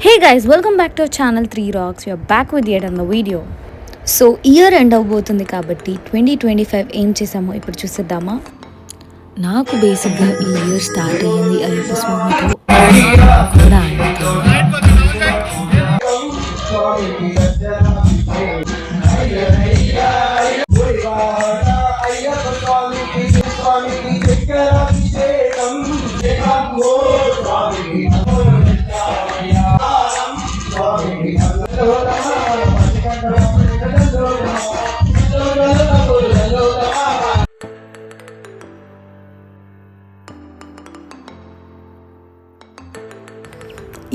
Hey guys, welcome back to our channel 3 Rocks. We are back with yet another video. So year end అవబోతుంది కాబట్టి 2025 ఏం చేసామో ఇప్పుడు చూసేద్దామా. నాకు బేసిక్గా ఈ ఇయర్ స్టార్ట్ అయ్యింది అయ్యప్ప స్వామితో కూడా ఆయనతో.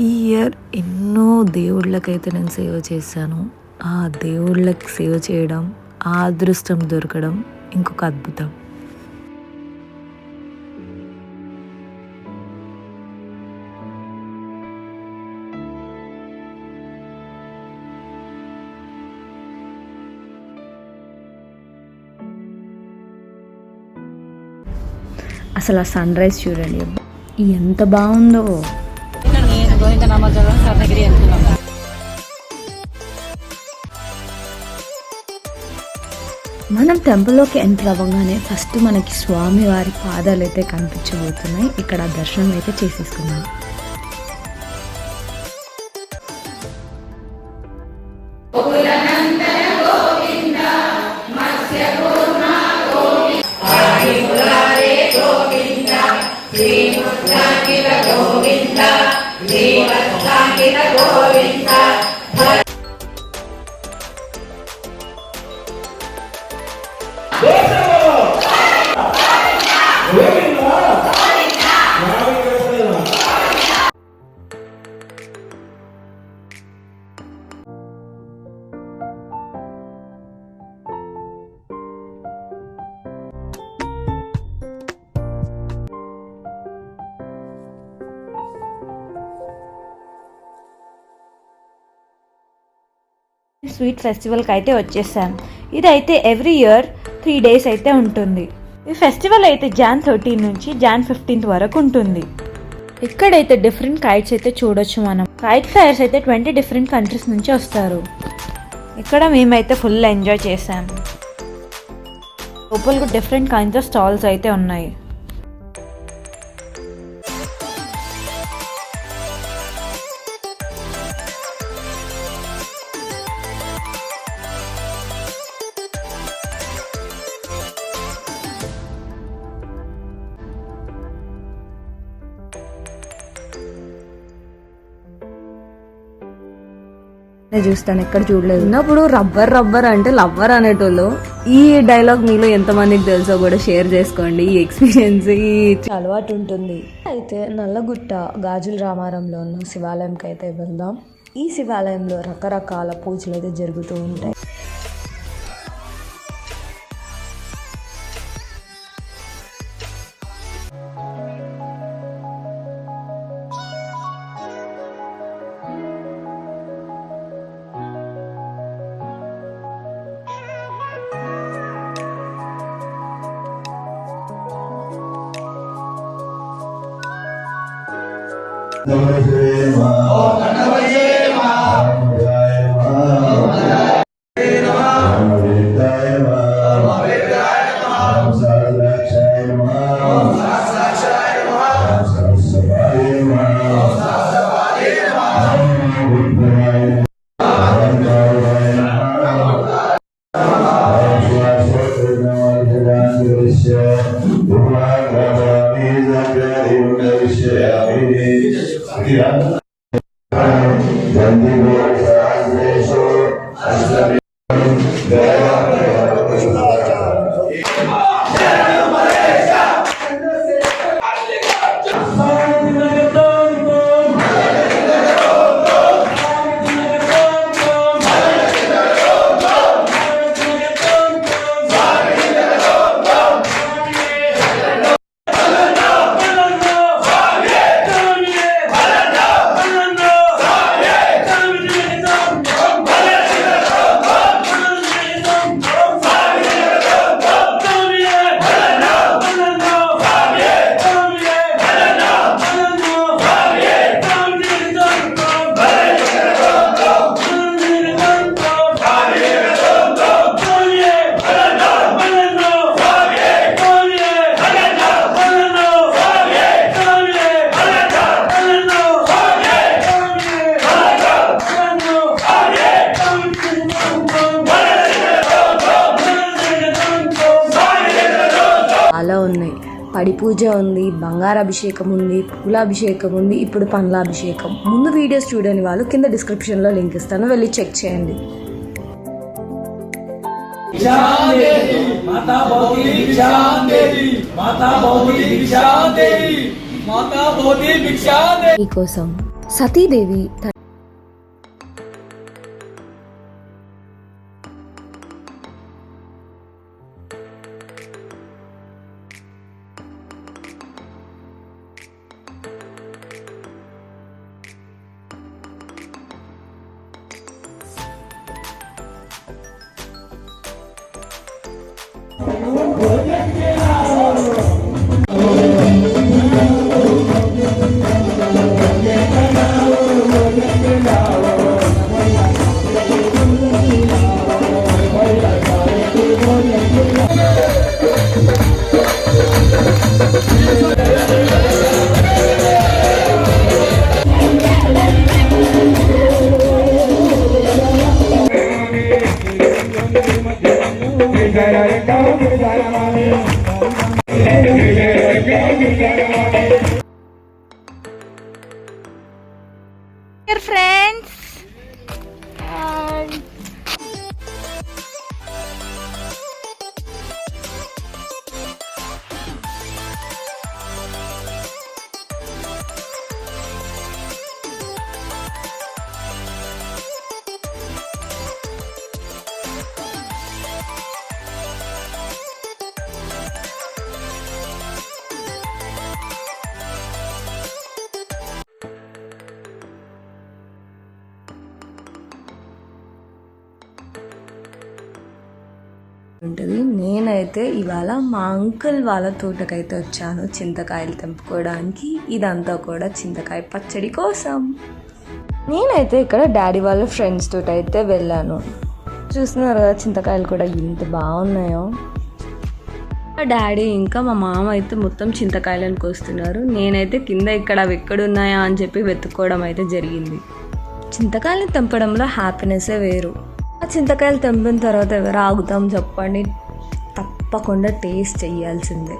ఈ ఇయర్ ఎన్నో దేవుళ్ళకైతే నేను సేవ చేశాను. ఆ దేవుళ్ళకి సేవ చేయడం, ఆ అదృష్టం దొరకడం ఇంకొక అద్భుతం. అసలు ఆ సన్ రైజ్ చూడండి, ఎంత బాగుందో. మనం టెంపుల్లోకి ఎంటర్ అవ్వగానే ఫస్ట్ మనకి స్వామివారి పాదాలు అయితే కనిపించబోతున్నాయి. ఇక్కడ దర్శనం అయితే చేసేసుకున్నాం. స్వీట్ ఫెస్టివల్కి అయితే వచ్చేసాం. ఇదైతే ఎవ్రీ ఇయర్ 3 days అయితే ఉంటుంది. ఈ ఫెస్టివల్ అయితే Jan 13 నుంచి Jan 15 వరకు ఉంటుంది. ఇక్కడైతే డిఫరెంట్ కైట్స్ అయితే చూడొచ్చు. మనం కైట్ ఫైర్స్ అయితే 20 డిఫరెంట్ కంట్రీస్ నుంచి వస్తారు. ఇక్కడ మేమైతే ఫుల్ ఎంజాయ్ చేసాం. లోపలకు డిఫరెంట్ కైండ్స్ ఆఫ్ స్టాల్స్ అయితే ఉన్నాయి. చూస్తాను, ఎక్కడ చూడలేదు. ఉన్నప్పుడు రబ్బర్ రబ్బర్ అంటే లవ్వర్ అనేటోళ్ళు. ఈ డైలాగ్ మీలో ఎంతమందికి తెలుసో కూడా షేర్ చేసుకోండి. ఈ ఎక్స్పీరియన్స్ ఈ అలవాటు ఉంటుంది. అయితే నల్లగుట్ట గాజుల రామారంలో ఉన్న శివాలయంకి అయితే వెళ్దాం. ఈ శివాలయంలో రకరకాల పూజలు అయితే జరుగుతూ ఉంటాయి. పడి పూజ ఉంది, బంగారాభిషేకం ఉంది, పూలాభిషేకం ఉంది, ఇప్పుడు పండ్లాభిషేకం. ముందు వీడియోస్ చూడని వాళ్ళు కింద డిస్క్రిప్షన్లో లింక్ ఇస్తాను, వెళ్ళి చెక్ చేయండి. మీకోసం సతీదేవి ఫ్రెండ్స్. ఉంటుంది. నేనైతే ఇవాళ మా అంకుల్ వాళ్ళ తోటకైతే వచ్చాను చింతకాయలు తెంపుకోవడానికి. ఇదంతా కూడా చింతకాయ పచ్చడి కోసం. నేనైతే ఇక్కడ డాడీ వాళ్ళ ఫ్రెండ్స్ తోటి అయితే వెళ్ళాను. చూస్తున్నారు కదా చింతకాయలు కూడా ఎంత బాగున్నాయో. మా డాడీ ఇంకా మా మామ అయితే మొత్తం చింతకాయలను కోస్తున్నారు. నేనైతే కింద ఇక్కడ అవి ఎక్కడున్నాయా అని చెప్పి వెతుక్కోవడం అయితే జరిగింది. చింతకాయలు తెంపడంలో హ్యాపీనెస్సే వేరు. ఆ చింతకాయలు తెంపిన తర్వాత ఎవరు ఆగుతాం చెప్పండి, తప్పకుండా టేస్ట్ చేయాల్సిందే.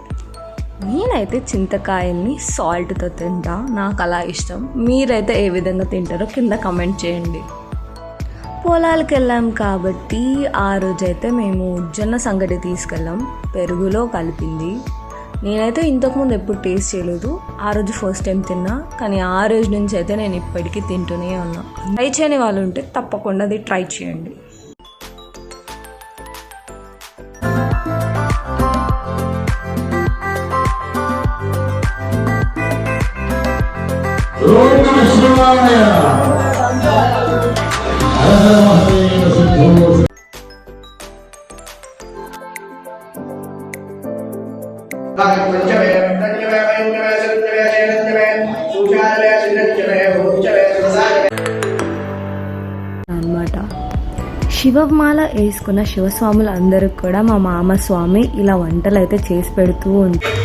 నేనైతే చింతకాయల్ని సాల్ట్తో తింటా, నాకు అలా ఇష్టం. మీరైతే ఏ విధంగా తింటారో కింద కమెంట్ చేయండి. పొలాలకు వెళ్ళాం కాబట్టి ఆ రోజైతే మేము జొన్న సంగటి తీసుకెళ్ళాం, పెరుగులో కలిపింది. నేనైతే ఇంతకుముందు ఎప్పుడు టేస్ట్ చేయలేదు, ఆ రోజు ఫస్ట్ టైం తిన్నా. కానీ ఆ రోజు నుంచి అయితే నేను ఇప్పటికీ తింటూనే ఉన్నా. ట్రై చేయని వాళ్ళు ఉంటే తప్పకుండా అది ట్రై చేయండి. అన్నమాట. శివమాల వేసుకున్న శివస్వాములు అందరికి కూడా మా మామ స్వామి ఇలా వంటలు అయితే చేసి పెడుతూ ఉంటారు.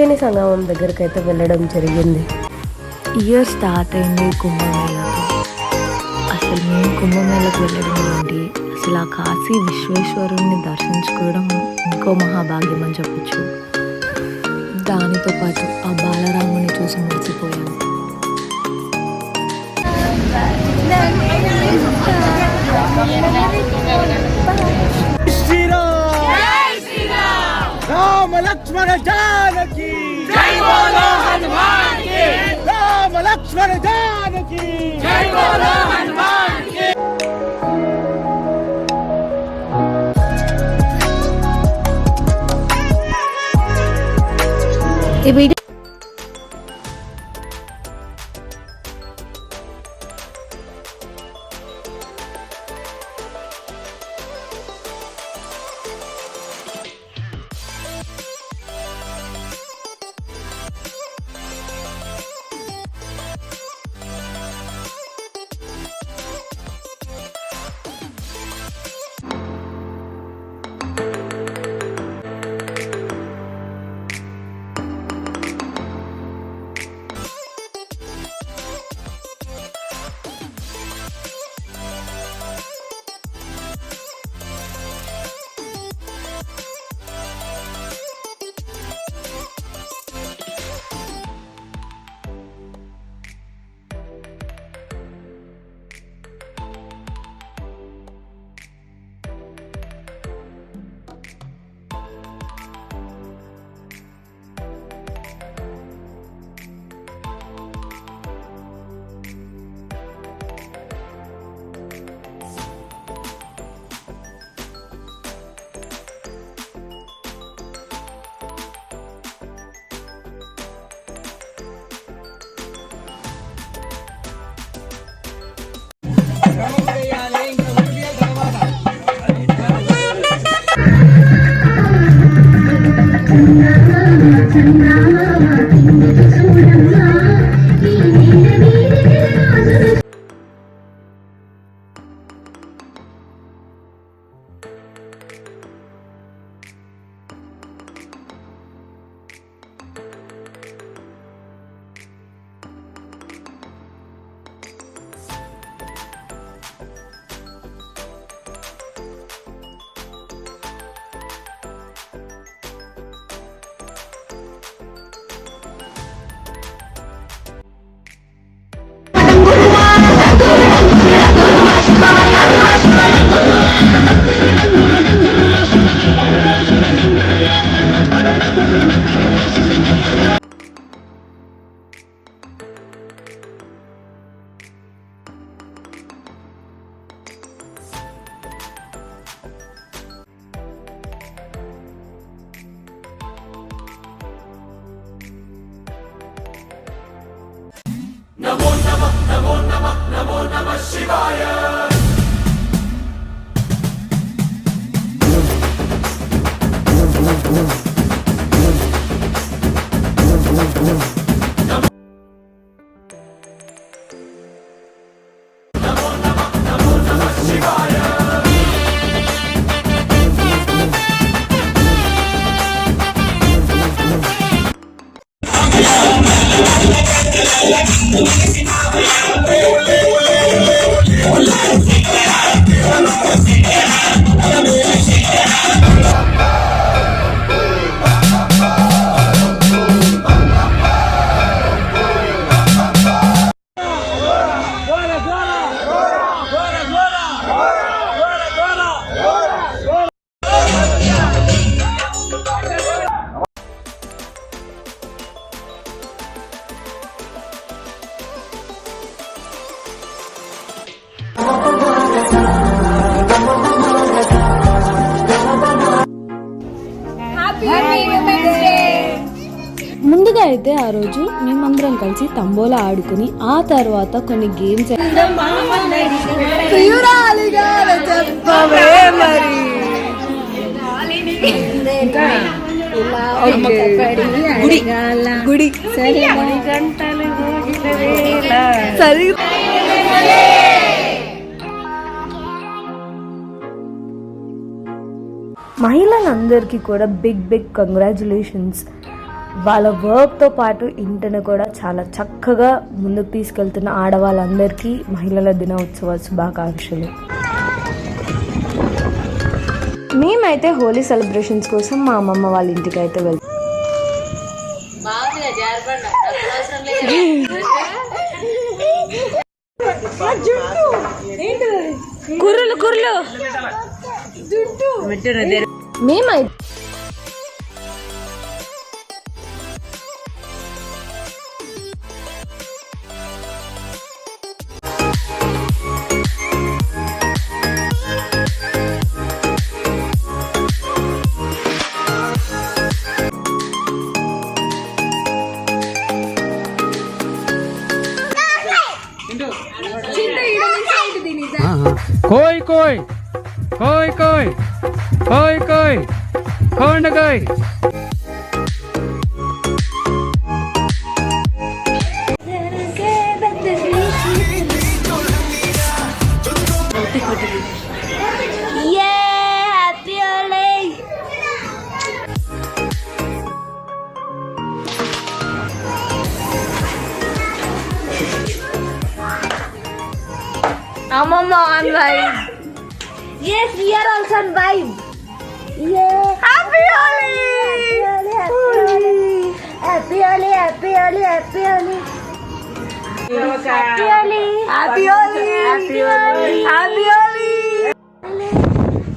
త్రివేణి సంగమం దగ్గరికి అయితే వెళ్ళడం జరిగింది. ఇయర్ స్టార్ట్ అయింది కుంభమేళతో. అసలు మేము కుంభమేళకు వెళ్ళడం ఏంటి, అసలు ఆ కాశీ విశ్వేశ్వరుణ్ణి దర్శించుకోవడం ఇంకో మహాభాగ్యం అని చెప్పచ్చు. దానితో పాటు ఆ బాలరాముని చూసి మర్చిపోయాము. రామ లక్ష్మణ జానకి జై బోలో హనుమాన్ కి, రామ లక్ష్మణ జానకి జై బోలో హనుమాన్ కి. ఈ వీడియో నమో నమః నమో నమః నమో నమః శివాయ. ముందుగా అయితే ఆ రోజు మేమందరం కలిసి తంబోలా ఆడుకుని ఆ తర్వాత కొన్ని గేమ్స్ గుడి మహిళలందరికీ కూడా బిగ్ కంగ్రాచులేషన్స్. వాళ్ళ వర్క్తో పాటు ఇంటిని కూడా చాలా చక్కగా ముందుకు తీసుకెళ్తున్న ఆడవాళ్ళందరికీ మహిళల దినోత్సవ శుభాకాంక్షలు. మేమైతే హోలీ సెలబ్రేషన్స్ కోసం మా అమ్మమ్మ వాళ్ళ ఇంటికి అయితే వెళ్తాం. కుర్రలు కుర్రలు మేమైతే कोई कोई कोई कोई कोई कोई कौन कोई Amama on vibe. Yes, we are also on vibe. Yeah. Happy Holi! Happy Holi! Happy Holi! Happy Holi! Happy Holi! Happy Holi! Happy Holi! Happy Holi! Happy Holi!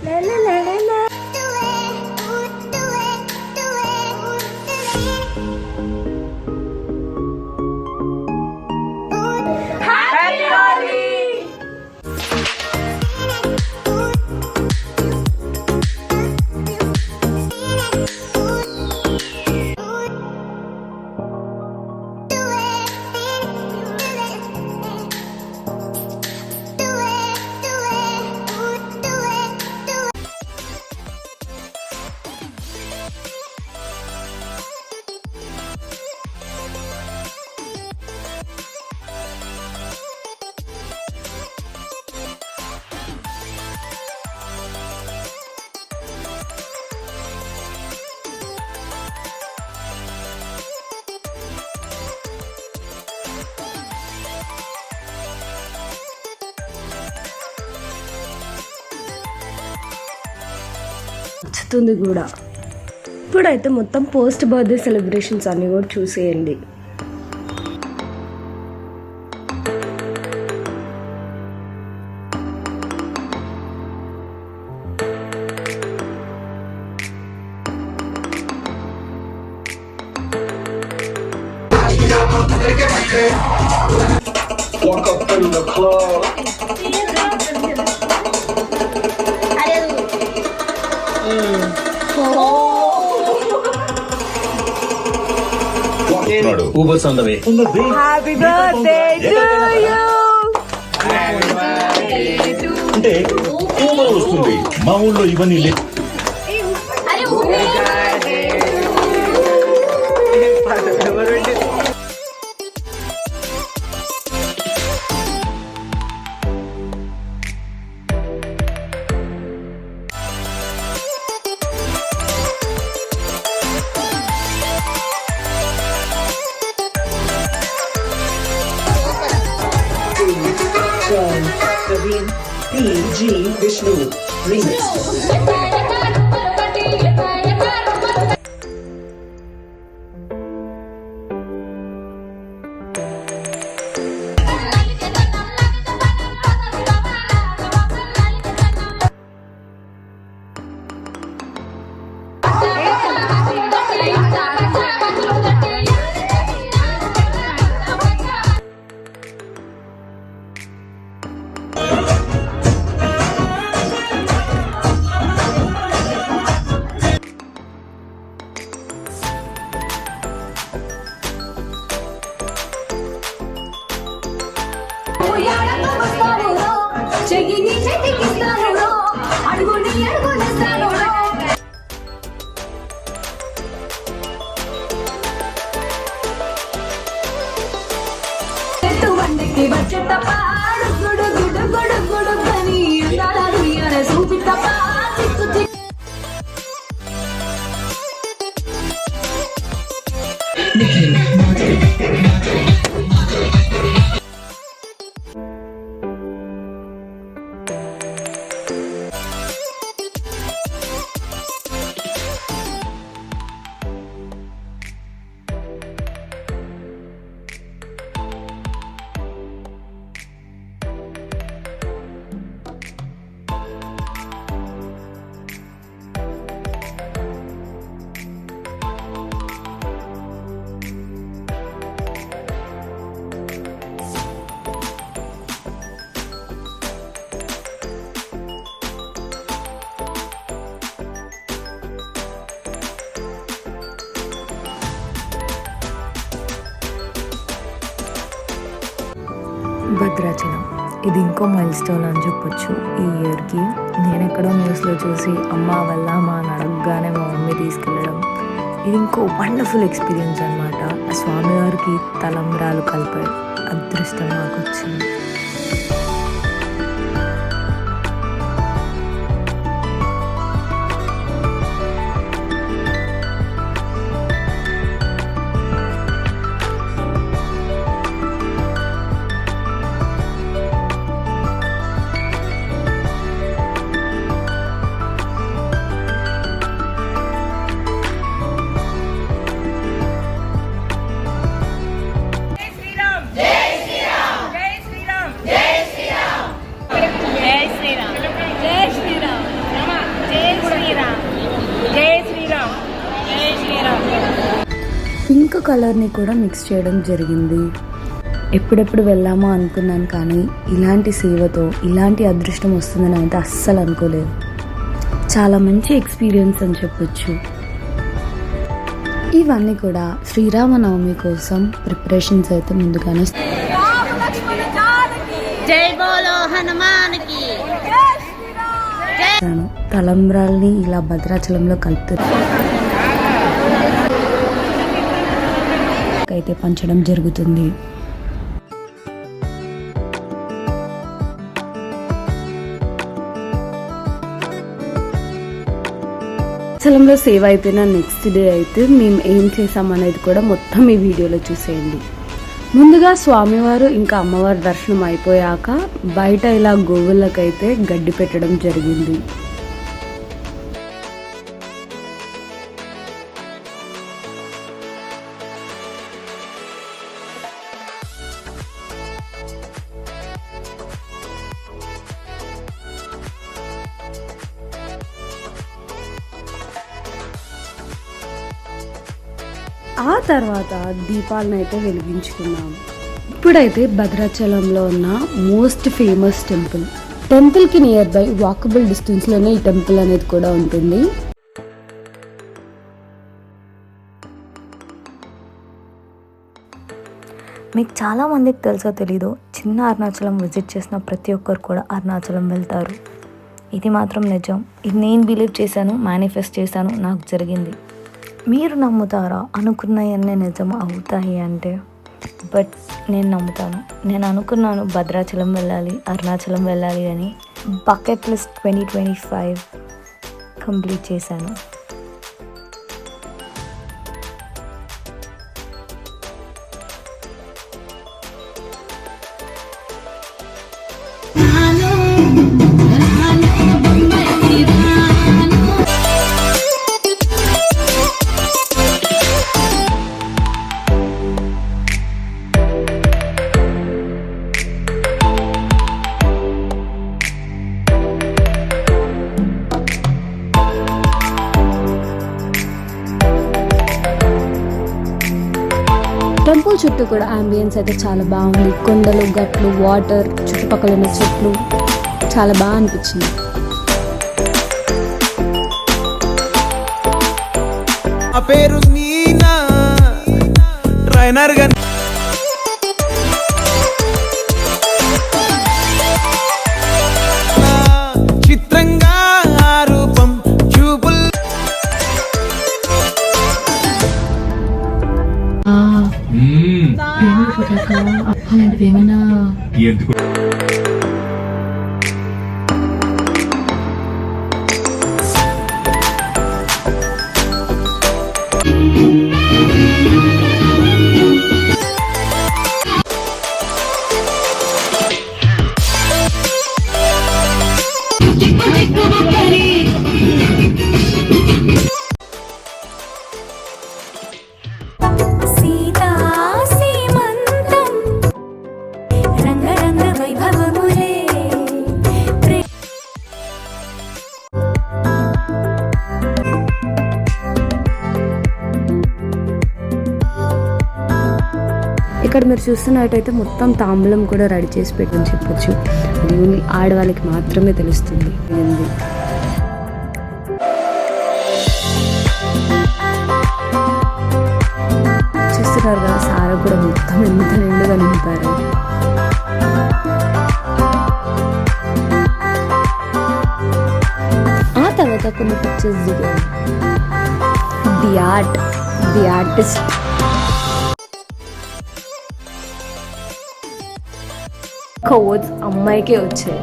La la la la la. Happy Holi! నచ్చుతుంది కూడా. ఇప్పుడైతే మొత్తం post birthday celebrations అన్ని కూడా చూసేయండి. Walk up in the club. Uber's on the way. Happy birthday to you. అంటే Uber వస్తుంది మా ఊళ్ళో ఇవన్నీ లేదు. PG Vishnu Remix. భద్రాచలం ఇది ఇంకో మైల్ స్టోన్ అని చెప్పొచ్చు ఈ ఇయర్కి. నేను ఎక్కడో న్యూస్లో చూసి అమ్మ వల్ల మా అడగగానే మా మమ్మీ తీసుకెళ్ళడం, ఇది ఇంకో వండర్ఫుల్ ఎక్స్పీరియన్స్ అనమాట. స్వామివారికి తలంబ్రాలు కలిపే అదృష్టం నాకు వచ్చింది. పింక్ కలర్ని కూడా మిక్స్ చేయడం జరిగింది. ఎప్పుడెప్పుడు వెళ్ళామో అనుకున్నాను, కానీ ఇలాంటి సేవతో ఇలాంటి అదృష్టం వస్తుందని అయితే అస్సలు అనుకోలేదు. చాలా మంచి ఎక్స్పీరియన్స్ అని చెప్పొచ్చు. ఇవన్నీ కూడా శ్రీరామనవమి కోసం ప్రిపరేషన్స్ అయితే ముందుగానే తలంబ్రాల్ని ఇలా భద్రాచలంలో కలుపుతారు అయితే పంచడం జరుగుతుంది. భద్రాచలంలో సేవ్ అయిపోయిన నెక్స్ట్ డే అయితే మేము ఏం చేసామనేది కూడా మొత్తం ఈ వీడియోలో చూసేయండి. ముందుగా స్వామివారు ఇంకా అమ్మవారి దర్శనం అయిపోయాక బయట ఇలా గోవులకైతే గడ్డి పెట్టడం జరిగింది. ఆ తర్వాత దీపాలను అయితే వెలిగించుకున్నాం. ఇప్పుడైతే భద్రాచలంలో ఉన్న మోస్ట్ ఫేమస్ టెంపుల్కి నియర్ బై వాకబుల్ డిస్టెన్స్లోనే ఈ టెంపుల్ అనేది కూడా ఉంటుంది. మీకు చాలామందికి తెలుసో తెలీదో, చిన్న అరుణాచలం విజిట్ చేసిన ప్రతి ఒక్కరు కూడా అరుణాచలం వెళ్తారు. ఇది మాత్రం నిజం. ఇది నేను బిలీవ్ చేశాను, మేనిఫెస్ట్ చేశాను, నాకు జరిగింది. మీరు నమ్ముతారా అనుకున్నవన్నీ నిజం అవుతాయి అంటే? బట్ నేను నమ్ముతాను. నేను అనుకున్నాను భద్రాచలం వెళ్ళాలి, అరుణాచలం వెళ్ళాలి అని. బకెట్ లిస్ట్ 2025 కంప్లీట్ చేశాను. టెంపుల్ చుట్టూ కూడా అంబియన్స్ అయితే చాలా బాగుంది. కొండలు, గట్లు, వాటర్, చుట్టుపక్కల ఉన్న చెట్లు చాలా బాగా అనిపించింది. ఆ పేరు మీనా ట్రైనర్ గా చిత్రంగా రూపం చూపుల్ ఏమైనా ఇక్కడ మీరు చూస్తున్నట్టయితే మొత్తం తాంబూలం కూడా రెడీ చేసి పెట్టని చెప్పొచ్చు. అది ఓన్లీ ఆడవాళ్ళకి మాత్రమే తెలుస్తుంది. చూస్తున్నారు కదా సారా కూడా మొత్తం ఎంత నిండుగా నింపారు. ఆ తర్వాత కొన్ని పిక్చర్స్ దిగాను. The artist. కోచ్ అమ్మాయికే వచ్చాయి.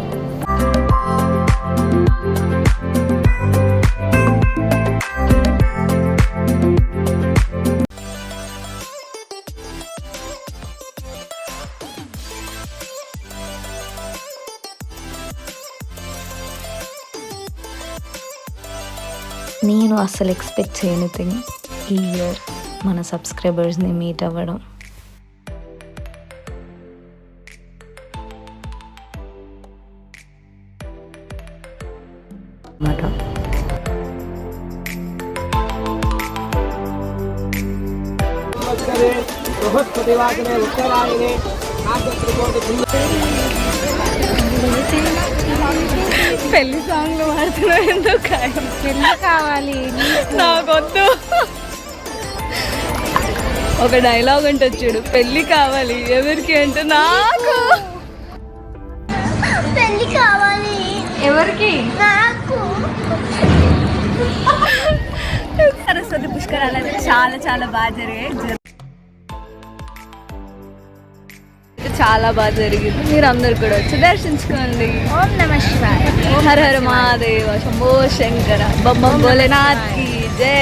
నేను అసలు ఎక్స్పెక్ట్ చేయని థింగ్ ఈ ఇయర్ మన సబ్స్క్రైబర్స్ని మీట్ అవ్వడం. బృహస్పతివాసనే ఉత్తరాయణే పెళ్లి సాంగ్ పాడుతున్నావు ఎందుకు? పెళ్లి కావాలి నాకొద్దు. ఒక డైలాగ్ అంటే వచ్చాడు, పెళ్లి కావాలి ఎవరికి అంటే నాకు. పెళ్లి కావాలి ఎవరికి? నాకు. సరస్వతి పుష్కరాలు అయితే చాలా చాలా బాగా జరిగాయి. చాలా బాగా జరిగింది. మీరు అందరు కూడా వచ్చి దర్శించుకోండి. ఓం నమః శివాయ. హర హర మహాదేవ శంభో శంకర బొమ్మ భోలేనాథ్ కి జై.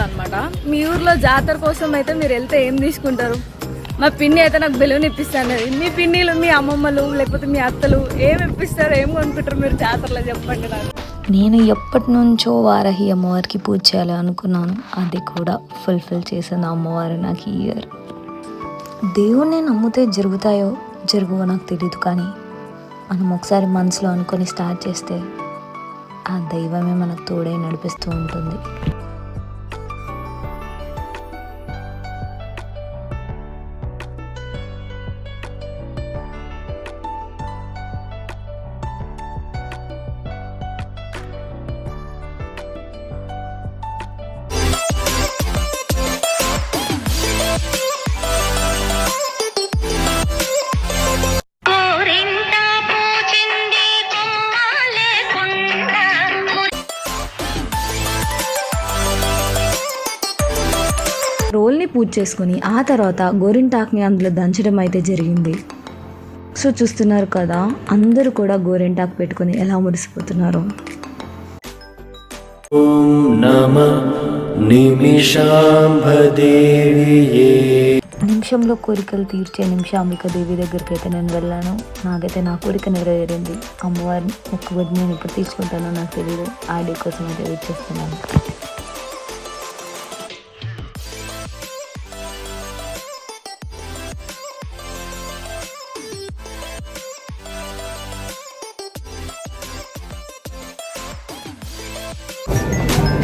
అన్నమాట. మీ ఊర్లో జాతర కోసం అయితే మీరు వెళ్తే ఏం తీసుకుంటారు? మా పిన్ని అయితే నాకు బెలూన్ ఇప్పిస్తాను. మీ పిన్నిలు, మీ అమ్మమ్మలు, లేకపోతే మీ అత్తలు ఏం ఇప్పిస్తారు, ఏం కొనుక్కుంటారు మీరు జాతరలో చెప్పండి నాకు. నేను ఎప్పటి నుంచో వారాహి అమ్మవారికి పూజ చేయాలి అనుకున్నాను. అది కూడా ఫుల్ఫిల్ చేసింది అమ్మవారు నాకు ఈ ఇయర్. దేవుణ్ణి నమ్మితే జరుగుతాయో జరుగువో నాకు తెలియదు, కానీ మనం ఒకసారి మనసులో అనుకొని స్టార్ట్ చేస్తే ఆ దైవమే మనకు తోడై నడిపిస్తూ ఉంటుంది. రోల్ని పూజ చేసుకొని ఆ తర్వాత గోరింటాక్ని అందులో దంచడం అయితే జరిగింది. సో చూస్తున్నారు కదా, అందరూ కూడా గోరింటాకు పెట్టుకొని ఎలా మురిసిపోతున్నారు. ఓం నమః నిమిషాంబదేవియే. నిమిషంలో కోరికలు తీర్చే నిమిషాంబిక దేవి దగ్గరికి అయితే నేను వెళ్ళాను. నాకైతే నా కోరిక నెరవేరింది. అమ్మవారిని ఒక్కబడి నేను ఎప్పుడు తీసుకుంటానో నాకు తెలియదు. ఆ డే కోసం అయితే వెయిట్ చేస్తున్నాను.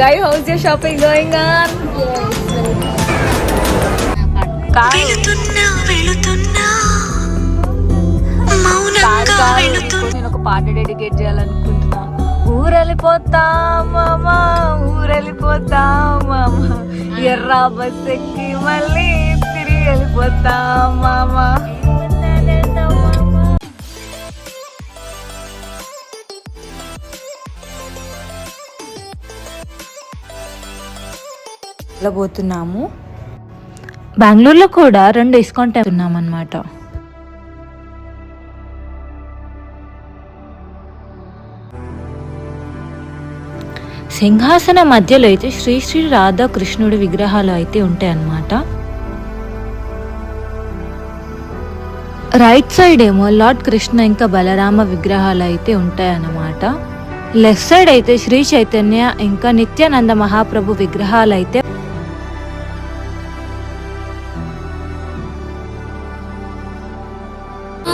Guy, how's your shopping going on? నేను ఒక పాట డెడికేట్ చేయాలనుకుంటున్నా. ఊరెళ్ళిపోతా మామా, ఊరెళ్ళిపోతా మామా, ఎర్ర బస్ ఎక్కి మళ్ళీ తిరిగి వెళ్ళిపోతా మామా. వెళ్ళబోతున్నాము. బెంగళూరులో కూడా 2 డిస్కౌంట్ ఉన్నాం అన్నమాట. సింహాసన మధ్యలో అయితే శ్రీ శ్రీ రాధాకృష్ణుడి విగ్రహాలు అయితే ఉంటాయి అన్నమాట. రైట్ సైడ్ ఏమో లార్డ్ కృష్ణ ఇంకా బలరామ విగ్రహాలు అయితే ఉంటాయి అన్నమాట. లెఫ్ట్ సైడ్ అయితే శ్రీ చైతన్య ఇంకా నిత్యానంద మహాప్రభు విగ్రహాలు అయితే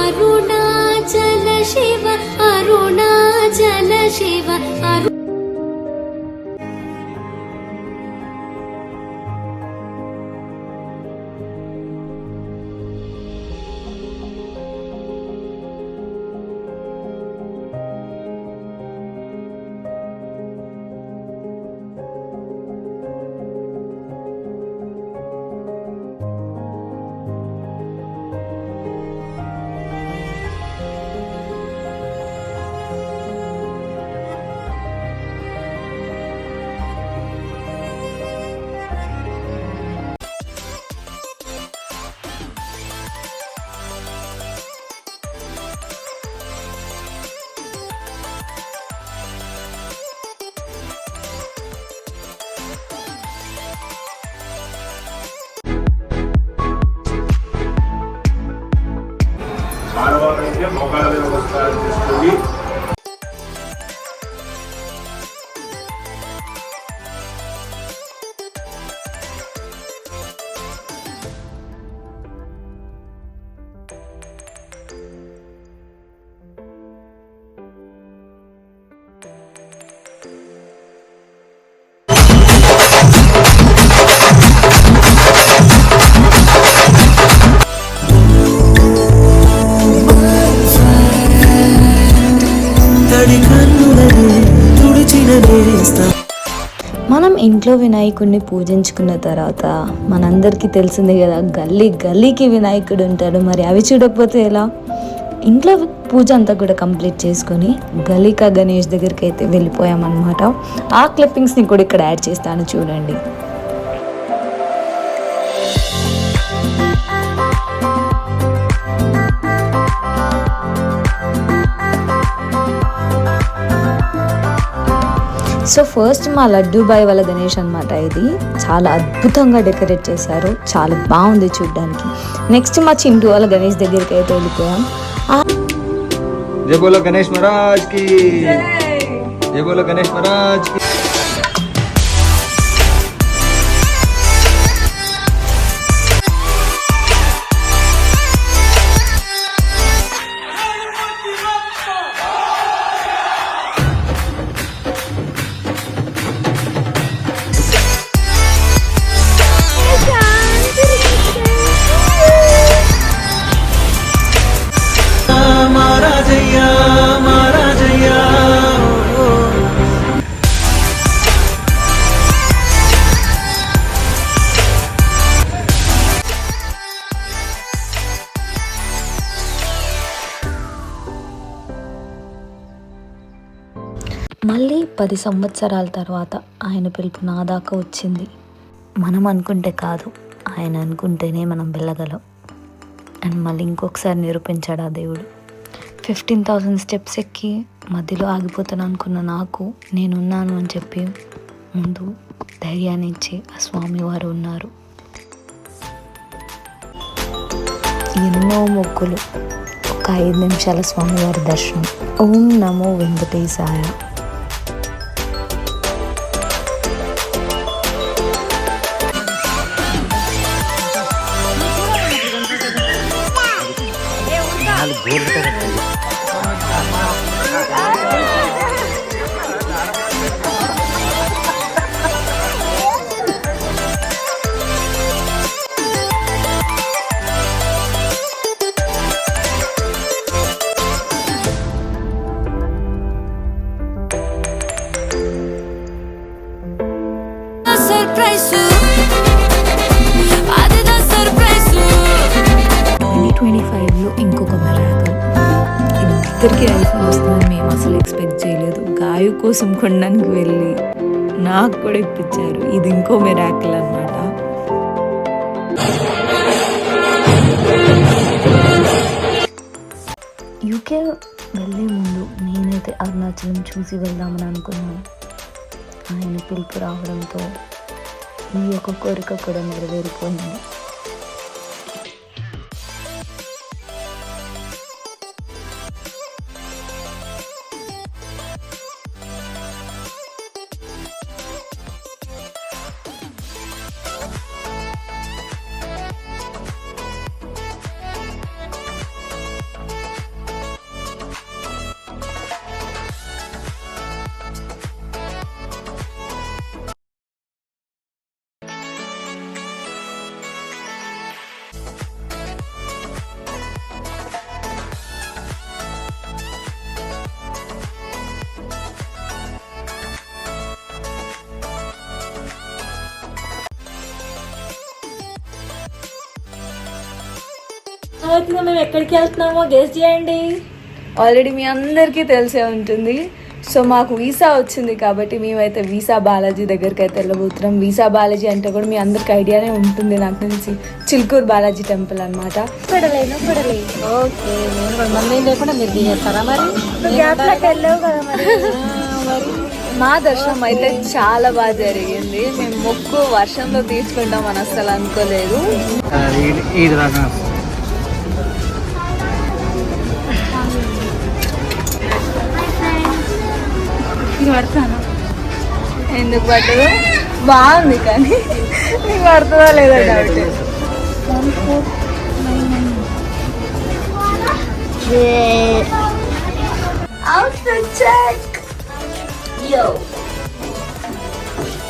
అరుణాచల శివ అరుణాచల శివ ఆడవాళ్ళకి మోకాళ్ళ మీద నమస్కారం చేసుకొని మనం ఇంట్లో వినాయకుడిని పూజించుకున్న తర్వాత మనందరికీ తెలిసిందే కదా, గల్లీ గల్లీకి వినాయకుడు ఉంటాడు. మరి అవి చూడకపోతే ఎలా? ఇంట్లో పూజ అంతా కూడా కంప్లీట్ చేసుకొని గలీకా గణేష్ దగ్గరికి అయితే వెళ్ళిపోయామన్నమాట. ఆ క్లిప్పింగ్స్ని కూడా ఇక్కడ యాడ్ చేస్తాను, చూడండి. సో ఫస్ట్ మా లడ్డూ బాయ్ వాళ్ళ గణేష్ అనమాట. ఇది చాలా అద్భుతంగా డెకరేట్ చేశారు, చాలా బాగుంది చూడ్డానికి. నెక్స్ట్ మా చింటూ వాళ్ళ గణేష్ దగ్గరికి అయితే వెళ్ళిపోయాం. జై బోలో గణేష్ మహారాజ్ కి, జై బోలో గణేష్ మహారాజ్ కి. మళ్ళీ 10 సంవత్సరాల తర్వాత ఆయన పిలుపు నా దాకా వచ్చింది. మనం అనుకుంటే కాదు, ఆయన అనుకుంటేనే మనం వెళ్ళగలం. అండ్ మళ్ళీ ఇంకొకసారి నిరూపించాడు ఆ దేవుడు. 15,000 స్టెప్స్ ఎక్కి మధ్యలో ఆగిపోతాను అనుకున్న నాకు నేనున్నాను అని చెప్పి ముందు ధైర్యాన్ని ఇచ్చి ఆ స్వామివారు ఉన్నారు. ఎన్నో మొక్కులు, ఒక 5 నిమిషాల స్వామివారి దర్శనం. ఓం నమో వెంకటేశాయ. సర్ప్రైజ్ 2025లో ఇంకొక మిరాకిల్. ఇద్దరికి ఐఫోన్ వస్తుందని మేము అసలు ఎక్స్పెక్ట్ చేయలేదు. గాయు కోసం కొనడానికి వెళ్ళి నాకు కూడా ఇప్పించారు. ఇది ఇంకో మిరాకిల్ అన్నమాట. యూకే వెళ్ళే ముందు నేనైతే అరుణాచలం చూసి వెళ్దామని అనుకున్నాను. ఆయన పిలుపు రావడంతో ఈ యొక్క కోరిక కూడా నెరవేరిపోయింది. అర్థమవుతుందో మేము ఎక్కడికి వెళ్తున్నామో గెస్ చేయండి. ఆల్రెడీ మీ అందరికీ తెలిసే ఉంటుంది. సో మాకు వీసా వచ్చింది కాబట్టి మేమైతే వీసా బాలాజీ దగ్గరికి అయితే వెళ్ళబోతున్నాం. వీసా బాలాజీ అంటే కూడా మీ అందరికి ఐడియానే ఉంటుంది నాకు తెలిసి, చిలుకూరు బాలాజీ టెంపుల్ అనమాట. పడలేను ఓకే, నేను మంది లేకుండా మీరు దిగేస్తారా మరి? వెళ్ళావు కదా మరి. మా దర్శనం అయితే చాలా బాగా జరిగింది. మేము మొక్కు వర్షంలో తీర్చుకుంటాం అని అసలు అనుకోలేదు. ఎందుకు పట్టదు? బాగుంది కానీ నీకు పడుతుందా లేదా డౌట్.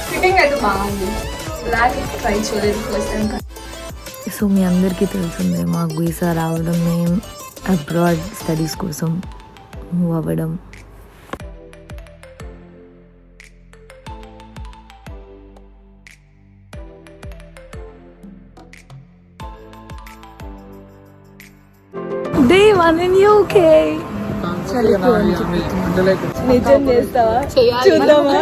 ఫిట్టింగ్ అయితే బాగుంది. ట్రై చేయలేదు ఫస్ట్ టైం. సో మీ అందరికీ తెలిసిందే మాకు వీసా రావడం, మేము అబ్రాడ్ స్టడీస్ కోసం మూవ్ అవ్వడం. Day 1 in UK. నిజం చేస్తావా? చూద్దామా?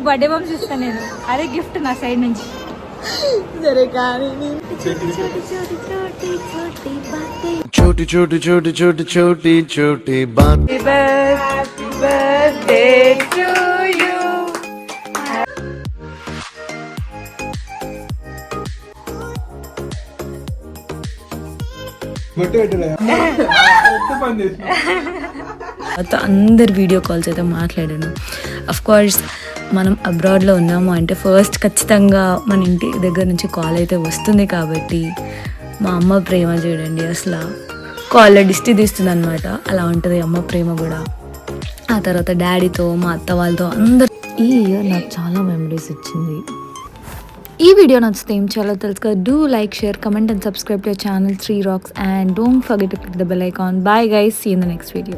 బర్త్డే బాంబ్స్ ఇస్తాను నేను. అదే గిఫ్ట్ నా సైడ్ నుంచి. సరే కానీ छोटी छोटी छोटी छोटी छोटी छोटी बात హ్యాపీ బర్త్డే టు యూ. అందరు వీడియో కాల్స్ అయితే మాట్లాడాను. అఫ్ కోర్స్ మనం అబ్రాడ్లో ఉన్నాము అంటే ఫస్ట్ ఖచ్చితంగా మన ఇంటి దగ్గర నుంచి కాల్ అయితే వస్తుంది కాబట్టి మా అమ్మ ప్రేమ చూడండి, అసలు కాల్లో దిష్టి తీస్తుంది అనమాట. అలా ఉంటుంది అమ్మ ప్రేమ కూడా. ఆ తర్వాత డాడీతో, మా అత్త వాళ్ళతో అందరు. ఈ ఇయర్ నాకు చాలా మెమరీస్ ఇచ్చింది. ఈ వీడియో నచ్చితే ఏం చేయాలో తెలుసు కదా. Do like, share, comment and subscribe to channel 3 Rocks and don't forget to click the bell icon. Bye guys, see you in the next video.